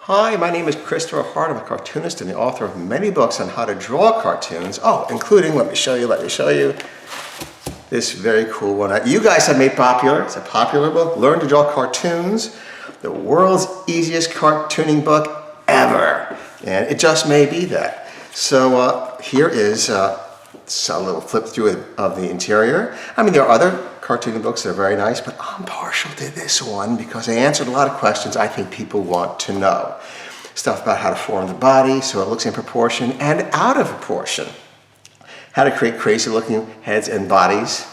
Hi, my name is Christopher Hart. I'm a cartoonist and the author of many books on how to draw cartoons. Oh, including, let me show you, this very cool one. You guys have made popular. It's a popular book, Learn to Draw Cartoons, the world's easiest cartooning book ever. And it just may be that. So here is a little flip through of the interior. I mean, there are other cartooning books that are very nice, but I'm partial to this one because I answered a lot of questions I think people want to know. Stuff about how to form the body so it looks in proportion and out of proportion. How to create crazy looking heads and bodies.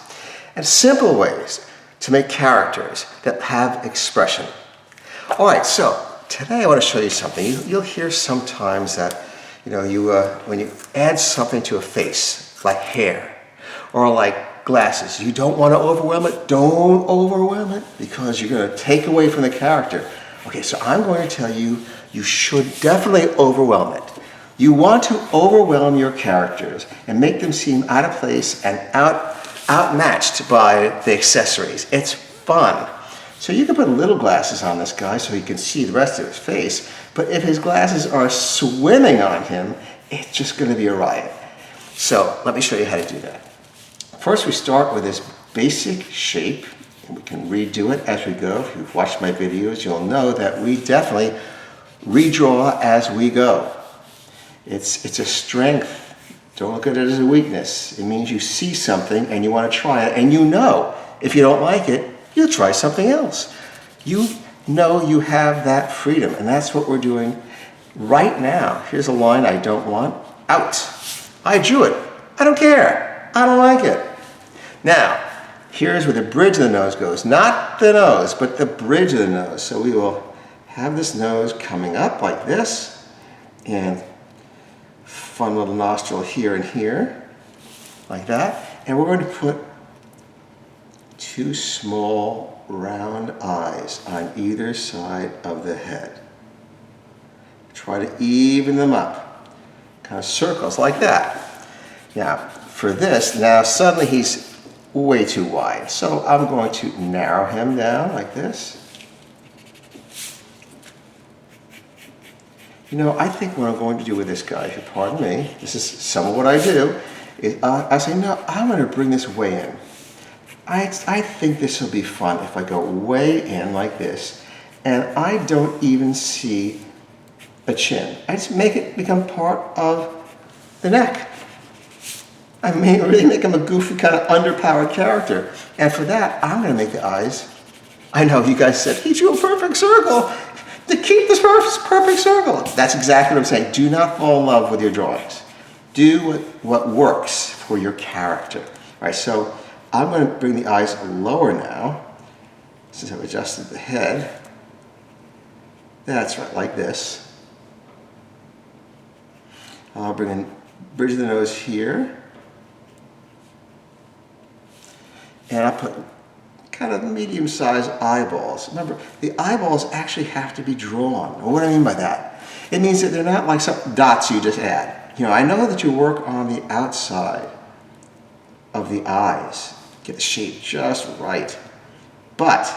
And simple ways to make characters that have expression. All right, so today I want to show you something. You'll hear sometimes that when you add something to a face, like hair or like glasses, you don't want to overwhelm it. Don't overwhelm it because you're going to take away from the character. Okay, so I'm going to tell you, you should definitely overwhelm it. You want to overwhelm your characters and make them seem out of place and outmatched by the accessories. It's fun. So you can put little glasses on this guy so he can see the rest of his face, but if his glasses are swimming on him, it's just going to be a riot. So let me show you how to do that. First, we start with this basic shape, and we can redo it as we go. If you've watched my videos, you'll know that we definitely redraw as we go. It's a strength. Don't look at it as a weakness. It means you see something and you want to try it, and you know if you don't like it, you'll try something else. You know you have that freedom, and that's what we're doing right now. Here's a line I don't want. Out. I drew it. I don't care. I don't like it. Now, here's where the bridge of the nose goes. Not the nose, but the bridge of the nose. So we will have this nose coming up like this, and fun little nostril here and here, like that. And we're going to put two small round eyes on either side of the head. Try to even them up, kind of circles like that. Now, for this, now suddenly he's way too wide. So I'm going to narrow him down like this. I think what I'm going to do with this guy, if you pardon me, this is some of what I do, is I say, no, I'm going to bring this way in. I think this will be fun if I go way in like this, and I don't even see a chin. I just make it become part of the neck. I mean, really make him a goofy, kind of underpowered character. And for that, I'm going to make the eyes. I know you guys said, he drew a perfect circle. To keep this perfect circle. That's exactly what I'm saying. Do not fall in love with your drawings. Do what works for your character. All right, so I'm going to bring the eyes lower now, since I've adjusted the head. That's right, like this. I'll bring in bridge of the nose here. And I'll put kind of medium-sized eyeballs. Remember, the eyeballs actually have to be drawn. What do I mean by that? It means that they're not like some dots you just add. I know that you work on the outside of the eyes, get the shape just right, but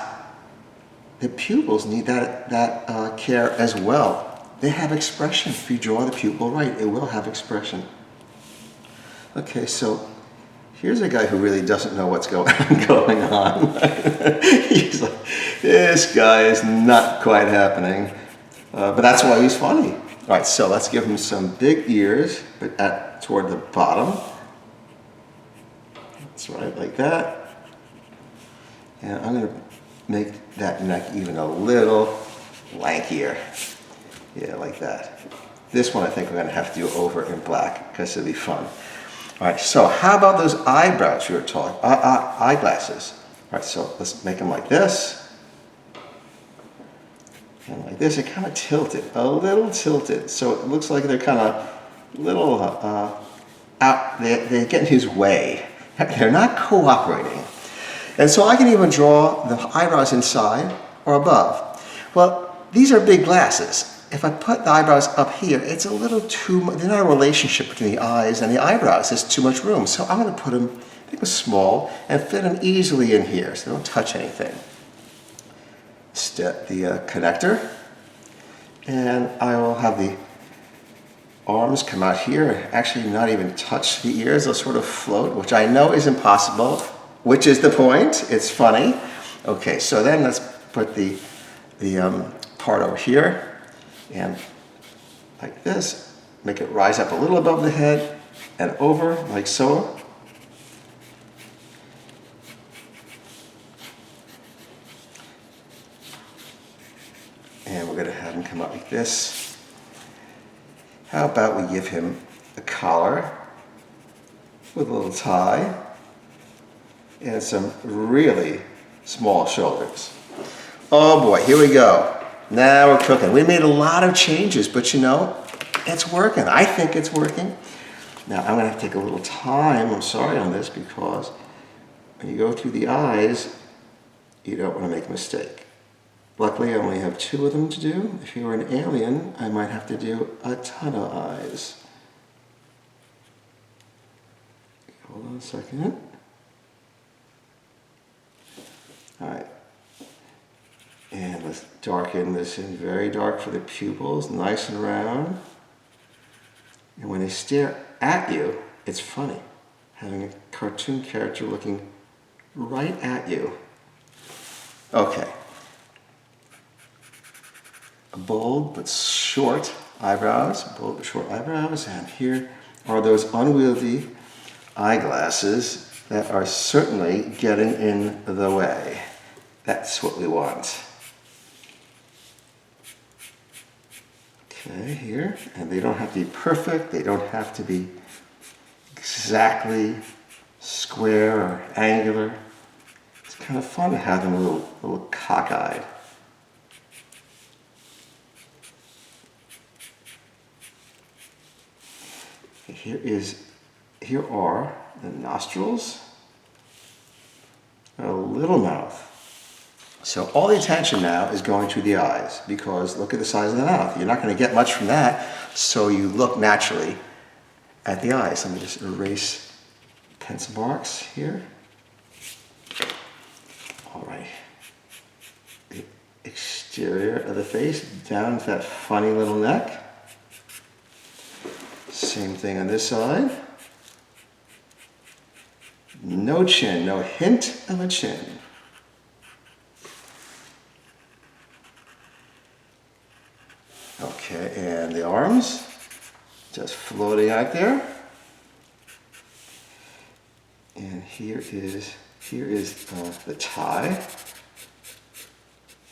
the pupils need that care as well. They have expression. If you draw the pupil right, it will have expression. Okay, so here's a guy who really doesn't know what's going on. He's like, this guy is not quite happening. But that's why he's funny. All right, so let's give him some big ears, but toward the bottom. That's right, like that. And I'm going to make that neck even a little lankier. Yeah, like that. This one I think we're going to have to do over in black because it'll be fun. All right, so how about those eyebrows you were talking, eyeglasses? All right, so let's make them like this. And like this, it kind of tilted, a little tilted. So it looks like they're kind of little out, they get in his way. They're not cooperating. And so I can even draw the eyebrows inside or above. Well, these are big glasses. If I put the eyebrows up here, it's a little too much. There's not a relationship between the eyes and the eyebrows. There's too much room. So I'm going to put them, make them small and fit them easily in here so they don't touch anything. The connector. And I will have the arms come out here, actually not even touch the ears, they'll sort of float, which I know is impossible, which is the point. It's funny. Okay, so then let's put the part over here, and like this, make it rise up a little above the head and over, like so. And we're going to have him come up like this. How about we give him a collar with a little tie and some really small shoulders. Oh boy, here we go. Now we're cooking. We made a lot of changes, but you know, it's working. I think it's working. Now I'm going to have to take a little time, I'm sorry on this, because when you go through the eyes, you don't want to make a mistake. Luckily, I only have 2 of them to do. If you were an alien, I might have to do a ton of eyes. Hold on a second. All right. And let's darken this in very dark for the pupils, nice and round. And when they stare at you, it's funny, having a cartoon character looking right at you. Okay. Bold but short eyebrows, bold but short eyebrows, and here are those unwieldy eyeglasses that are certainly getting in the way. That's what we want. Okay, here, and they don't have to be perfect, they don't have to be exactly square or angular. It's kind of fun to have them a little cockeyed. Here are the nostrils, a little mouth. So all the attention now is going to the eyes, because look at the size of the mouth. You're not going to get much from that, so you look naturally at the eyes. Let me just erase pencil marks here. All right. The exterior of the face, down to that funny little neck. Same thing on this side. No chin, no hint of a chin. Okay, and the arms, just floating out there. And here is the tie.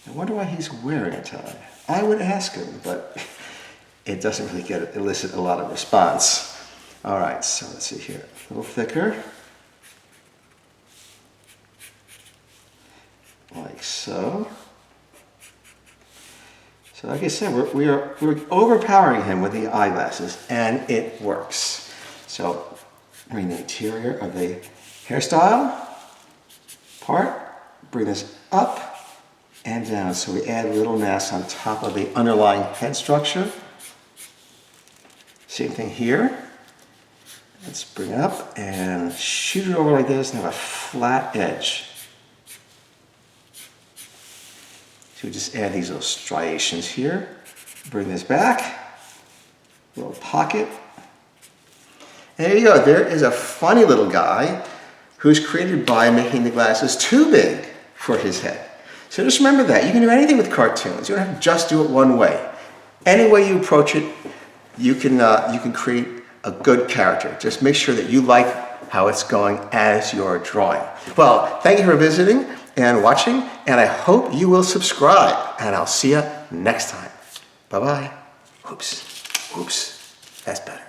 I wonder why he's wearing a tie. I would ask him, but it doesn't really elicit a lot of response. All right, so let's see here, a little thicker. Like so. So like I said, we're overpowering him with the eyeglasses, and it works. So bring the interior of the hairstyle part, bring this up and down. So we add a little mass on top of the underlying head structure. Same thing here. Let's bring it up and shoot it over like this and have a flat edge. So we just add these little striations here. Bring this back, a little pocket. And there you go, there is a funny little guy who's created by making the glasses too big for his head. So just remember that. You can do anything with cartoons. You don't have to just do it one way. Any way you approach it, you can create a good character. Just make sure that you like how it's going as you're drawing. Well, thank you for visiting and watching, and I hope you will subscribe, and I'll see you next time. Bye-bye. Oops, that's better.